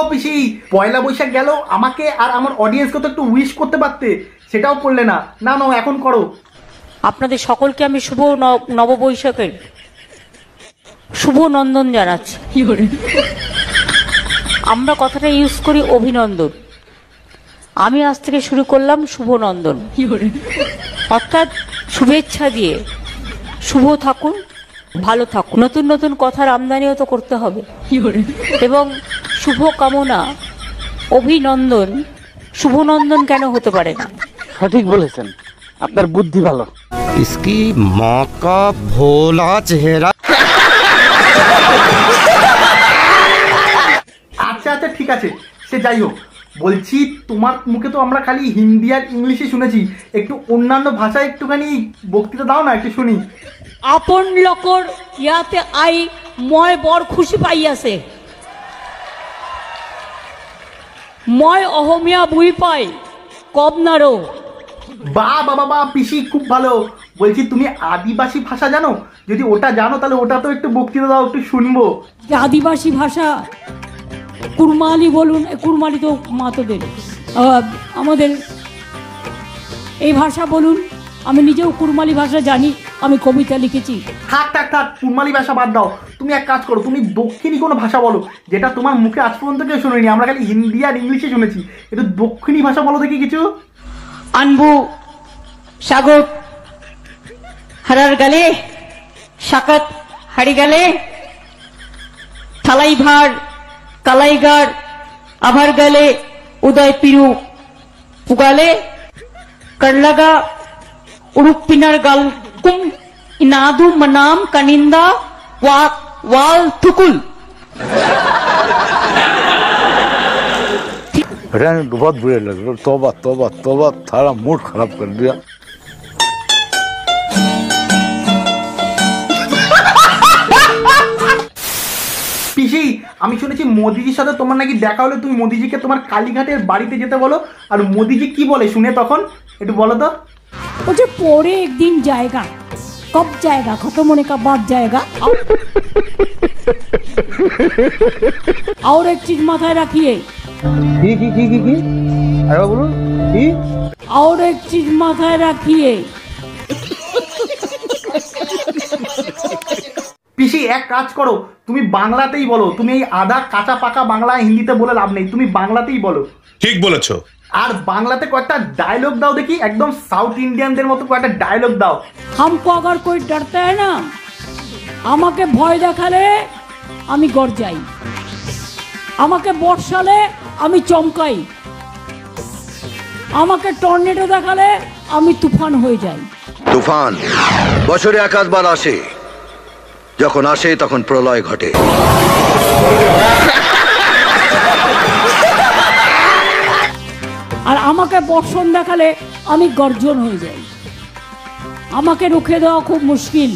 পিসি, পয়লা বৈশাখ গেল, আমাকে আর আমার অডিয়েন্সকে তো একটু উইশ করতে পারতে, সেটাও করলে না। না না, এখন করো। আপনাদের সকলকে আমি শুভ নববৈশাখের শুভ নন্দন জানাচ্ছি। আমরা কথাটা ইউজ করি অভিনন্দন, আমি আজ থেকে শুরু করলাম শুভ নন্দন, অর্থাৎ শুভেচ্ছা দিয়ে শুভ থাকুন, ভালো থাকুন। নতুন নতুন কথার আমদানিও তো করতে হবে, এবং শুভ কামনা, অভিনন্দন, শুভনন্দন কেন হতে পারে না? সঠিক বলেছেন, আপনার বুদ্ধি ভালো। इसकी माँ का भोला चेहरा। আচ্ছা আচ্ছা ঠিক আছে, সে যাই হোক, বলছি তোমার মুখে তো আমরা খালি হিন্দি আর ইংলিশে শুনেছি, একটু অন্যান্য ভাষায় একটুখানি বক্তৃতা দাও না, একটু শুনি। আপন লোকর ইয়াতে আই মই বড় খুশি পাইয়াছে, মই অহমিয়া বুই পাই কবনারো। বাহ বাবা বাহ পিসি, খুব ভালো। বলছি তুমি আদিবাসী ভাষা জানো? যদি ওটা জানো তাহলে ওটা তো একটু বক্তৃতা দাও, একটু শুনবো। আদিবাসী ভাষা কুরমালি বলুন, কুরমালি তো মাতোদের, আমাদের এই ভাষা বলুন। আমি নিজেও কুরমালি ভাষা জানি, আমি কবিতা লিখেছি। থাক থাক থাক, কুরমালি ভাষা বাদ দাও। তুমি এক কাজ করো, তুমি দক্ষিণী কোনো ভাষা বলো, যেটা তোমার মুখে আজ পর্যন্ত কেউ শুনিনি, আমরা খালি হিন্দি আর ইংলিশে শুনেছি। একটু দক্ষিণী ভাষা বলো দেখি কিছু। আনবু স্বাগত হারার গালে, সাকাত হারি গালে, থালাই ভার কালাইগার আভার গালে, উদয় পিরু পুগালে, করলাগা উড়ুক পিনার গাল কুম ইনাদু মনাম কানিন্দা ওয়াল থুকুল। बहुत बुरे लग रहे। तौबा तौबा तौबा, सारा मूड खराब कर दिया। পিসি, আমি শুনেছি মোদিজির সাথে তোমার নাকি দেখা হলে তুমি মোদিজিকে তোমার কালীঘাটের বাড়িতে যেতে বলো, আর মোদিজি কি বলে শুনে তখন, একটু বলো তো। मुझे पोरे एक दिन जाएगा, कब जाएगा, खत्म होने का बाद जाएगा। और एक चीज माথায় রাখিয়ে, কি আরে বলুন কি, और एक चीज माথায় রাখিয়ে। পিসি এক কাজ করো, তুমি বাংলাতেই বলো। তুমি এই আধা কাঁচা পাকা বাংলা হিন্দিতে বলে লাভ নেই, তুমি বাংলাতেই বলো। ঠিক বলেছো। আর বাংলাতে কয়েকটা ডায়লগ দাও দেখি, একদম সাউথ ইন্ডিয়ানদের মতো কয়েকটা ডায়লগ দাও। हमको अगर कोई डरता है ना, আমাকে ভয় দেখালে আমি গর্জাই, আমাকে বর্ষালে আমি চমকাই, আমাকে টর্নেডো দেখালে আমি তুফান হয়ে যাই। তুফান বছরে একাধবার আসে, যখন আসে তখন প্রলয় ঘটে। আর আমাকে বর্ষণ দেখালে আমি গর্জন হয়ে যাই, আমাকে রুখে দেওয়া খুব মুশকিল।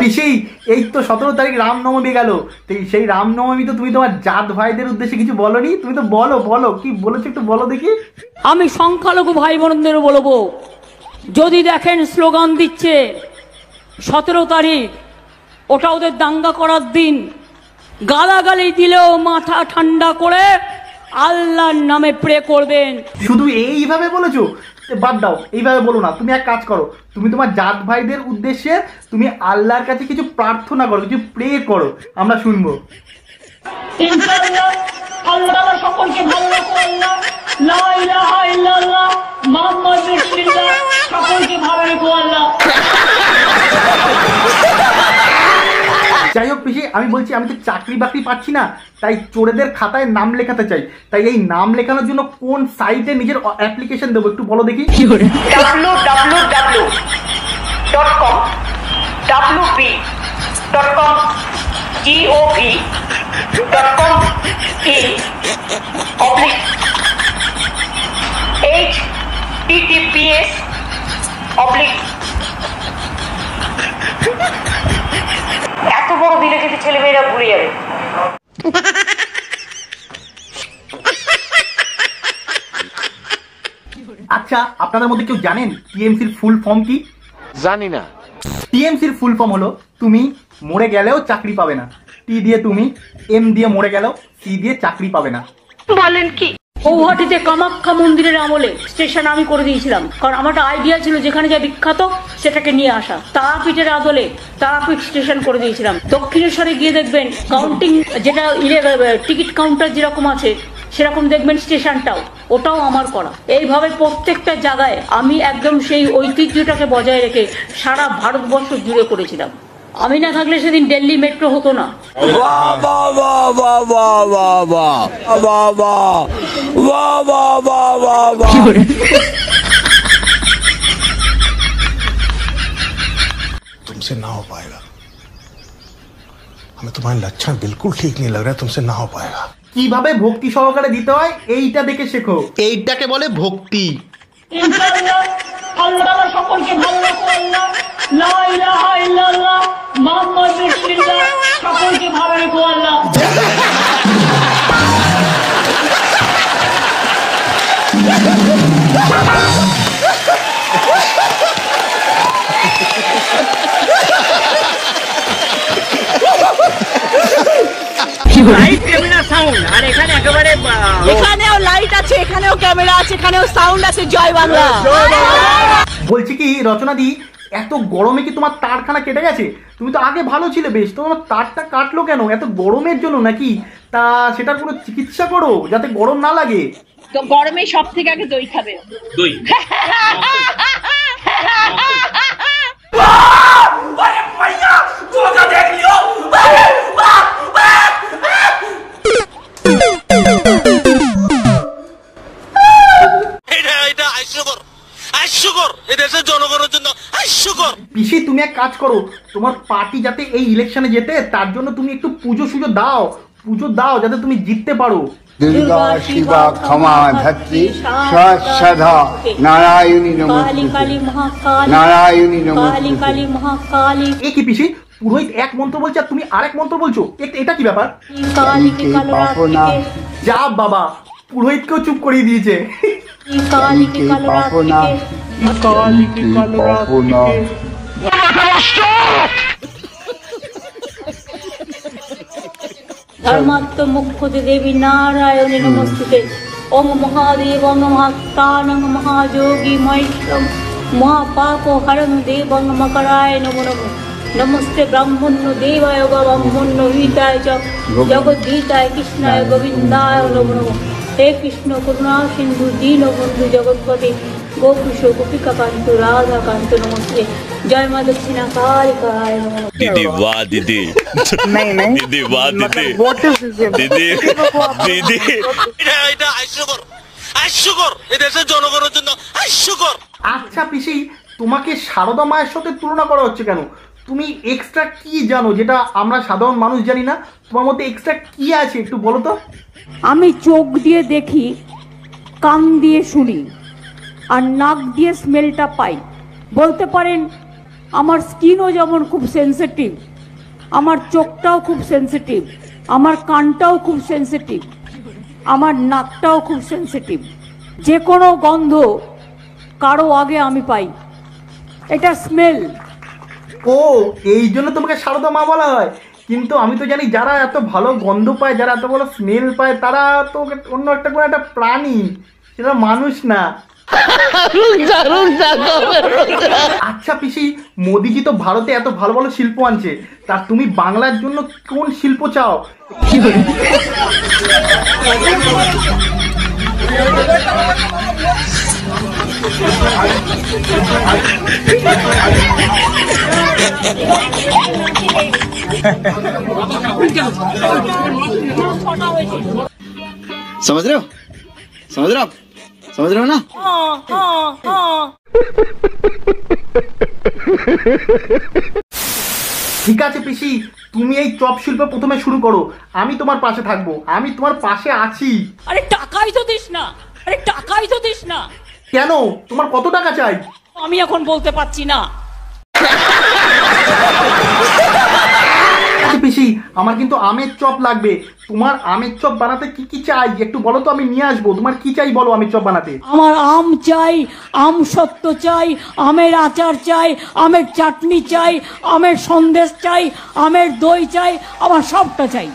পিসি, এই তো 17 তারিখ রামনবমী গেল, সেই রামনবমী তো তুমি তোমার জাত ভাইদের উদ্দেশ্যে কিছু বলনি, তুমি তো বলো বলো, কি বলেছো একটু বলো দেখি। আমি সংখ্যালঘু ভাই বোনদেরও বলবো, যদি দেখেন স্লোগান দিচ্ছে 17 তারিখ, ওটা ওদের দাঙ্গা করার দিন, গালাগালি দিলেও মাথা ঠান্ডা করে আল্লাহর নামে প্রে করবেন। শুধু এইভাবে বলেছো? বাদ দাও, এইভাবে বলো না। তুমি এক কাজ করো, তুমি তোমার জাত ভাইদের উদ্দেশ্যে তুমি আল্লাহর কাছে কিছু প্রার্থনা করো, কিছু প্রে করো, আমরা শুনবো। ইনশাআল্লাহ আল্লাহ সকলকে ভালো রাখো, আল্লাহ লা ইলাহা ইল্লাল্লাহ মুহাম্মদ রাসূলুল্লাহ সকলকে ভালো রাখো আল্লাহ। যাই হোক পিসি, আমি বলছি আমি তো চাকরি বাকরি পাচ্ছি না, তাই চোরেদের খাতায় নাম লেখাতে চাই। তাই এই নাম লেখানোর জন্য কোন সাইটে নিজের অ্যাপ্লিকেশন দেবো একটু বলো দেখি। www.com wp.com gov.com https এত বড় দিলে যদি ছেলেমেয়েরা ভুলে যাবে। আচ্ছা, আপনাদের মধ্যে কেউ জানেন টিএমসির ফুল ফর্ম কি? জানি না। টিএমসির ফুল ফর্ম হলো তুমি মরে গেলেও চাকরি পাবে না, টি দিয়ে তুমি, এম দিয়ে মরে গেলেও, সি দিয়ে চাকরি পাবে না। গৌহাটিতে কামাখ্যা মন্দিরের আমলে স্টেশন আমি করে দিয়েছিলাম, কারণ আমার একটা আইডিয়া ছিল যেখানে যা বিখ্যাত সেটাকে নিয়ে আসা। তারাপীঠের আদলে তারাপীঠ স্টেশন করে দিয়েছিলাম। দক্ষিণেশ্বরে গিয়ে দেখবেন কাউন্টিং, যেটা টিকিট কাউন্টার যেরকম আছে সেরকম দেখবেন স্টেশনটাও, ওটাও আমার করা। এইভাবে প্রত্যেকটা জায়গায় আমি একদম সেই ঐতিহ্যটাকে বজায় রেখে সারা ভারতবর্ষ জুড়ে করেছিলাম। আমি না থাকলে সেদিন দিল্লি মেট্রো হতো না। तुमसे ना हो पाएगा, हमें तुम्हारे लक्षण बिल्कुल ठीक नहीं लग रहा है, तुमसे ना हो पाएगा। কিভাবে ভক্তি সহকারে দিতে হয় এইটা দেখে শেখো, এইটাকে বলে ভক্তি। আল্লাহ সকলকে ভালো রাখো, আল্লাহ লা ইলাহা ইল্লাল্লাহ মুহাম্মাদুর রাসূলুল্লাহ, সকলকে ভালো রাখো আল্লাহ। লাইট ক্যামেরা সাউন্ড, আর এখানে একেবারে এখানেও লাইট আছে, এখানেও ক্যামেরা আছে, এখানেও সাউন্ড আছে। জয় বাংলা। বলছি কি রচনাদি, এত গরমে কি তোমার তারখানা কেটে গেছে? তুমি তো আগে ভালো ছিলে বেশ, তোমার তারটা কাটলো কেন? এত গরমের জন্য নাকি? তা সেটার কোনো চিকিৎসা করো যাতে গরম না লাগে। তো গরমে সব থেকে আগে দই খাবে। দই পিসি তুমি এক কাজ করো, তোমার পার্টি যাতে এই ইলেকশনে যেতে, তার জন্য তুমি একটু পুজো দাও যাতে তুমি জিততে পারো। দুর্গা শিবা ক্ষমা ধাত্রী সদা নারায়ণী নমস্তুতে নারায়ণী নমস্তুতে। এ কি পিসি, পুরোহিত এক মন্ত্র বলছে আর তুমি আরেক মন্ত্র বলছো, এটা কি ব্যাপার? যা বাবা, পুরোহিতকেও চুপ করিয়ে দিয়েছে। ধর্মাত্ম মুখ্যতে দেবী নারায়ণী নমস্তুতে। ওম মহাদেব মহাত্তানং মহাযোগী মহেশ্বরং মহাপাপ হরং দেবং মকরায় নমো নমঃ। নমস্তে ব্রাহ্মণ্য দেবায় ব্রাহ্মণ্য হিতায় চ জগদ্গীতায় কৃষ্ণায় গোবিন্দায় নমো নমঃ। হে কৃষ্ণ করুণা সিন্ধু দীনবন্ধু জগৎপতি গোপীশ গোপিকা কান্ত রাধা কান্ত নমস্তে। জয় মা দক্ষিণা কালিকায় নমঃ। दीदी वाह दीदी, दीदी वाह दीदी, दीदी दीदी, এটা হাস্যকর, এই দেশের জনগণের জন্য হাস্যকর। আচ্ছা পিসি, তোমাকে সারদা মায়ের সাথে তুলনা করা হচ্ছে কেন? তুমি এক্সট্রা কি জানো যেটা আমরা সাধারণ মানুষ জানি না? তোমার মধ্যে এক্সট্রা কি আছে একটু বলো তো। আমি চোখ দিয়ে দেখি, কান দিয়ে শুনি, আর নাক দিয়ে স্মেলটা পাই। বলতে পারেন আমার স্কিনও যেমন খুব সেন্সিটিভ, আমার চোখটাও খুব সেন্সিটিভ, আমার কানটাও খুব সেন্সিটিভ, আমার নাকটাও খুব সেন্সিটিভ। যে কোনো গন্ধ কারো আগে আমি পাই, এটা স্মেল। ও, এই জন্য তোমাকে সারদা মা বলা হয়। কিন্তু আমি তো জানি যারা এত ভালো গন্ধ পায়, যারা এত ভালো স্মেল পায়, তারা তো অন্য একটা কোনো একটা প্রাণী, সেটা মানুষ না। আচ্ছা পিসি, মোদিজি তো ভারতে এত ভালো ভালো শিল্প আনছে, তা তুমি বাংলার জন্য কোন শিল্প চাও? समझ रहे हो ना? ঠিক আছে পিসি, তুমি এই চপ শিল্প প্রথমে শুরু করো, আমি তোমার পাশে থাকবো, আমি তোমার পাশে আছি। আরে টাকাই তো দিস না। কেন, তোমার কত টাকা চাই? আমি এখন বলতে পারছি না। আচ্ছা পিসি, পিসি আমার কিন্তু আমের চপ লাগবে। তোমার আমের চপ বানাতে কি কি চাই একটু বলো তো, আমি নিয়ে আসবো। তোমার কি চাই বলো আমের চপ বানাতে। আমার আম চাই, আম সত্ত্ব চাই, আমের আচার চাই, আমের চাটনি চাই, আমের সন্দেশ চাই, আমের দই চাই, আমার সবটা চাই।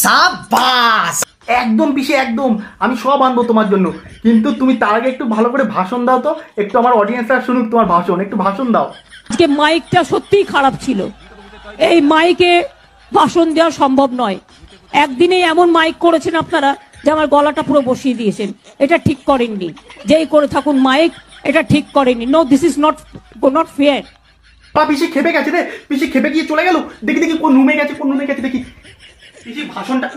সাবাস, একদম পিসি একদম, আমি সব আনবো তোমার জন্য। কিন্তু তুমি তার আগে একটু ভালো করে ভাষণ দাও তো, একটু আমার অডিয়েন্সরা শুনুক তোমার ভাষণ, একটু ভাষণ দাও। আজকে মাইকটা সত্যিই খারাপ ছিল, এই মাইকে ভাষণ দেওয়া সম্ভব নয়। একদিনেই এমন মাইক করেছেন আপনারা যে আমার গলাটা পুরো বসিয়ে দিয়েছেন, এটা ঠিক করেননি। যেই করে থাকুন মাইক, এটা ঠিক করেননি। No, this is not fair. পিসি খেপে গেছে রে, পিসি খেপে গিয়ে চলে গেল। দেখি দেখি কোন রুমে গেছে, কোন রুমে গেছে দেখি। পিসি ভাষণটা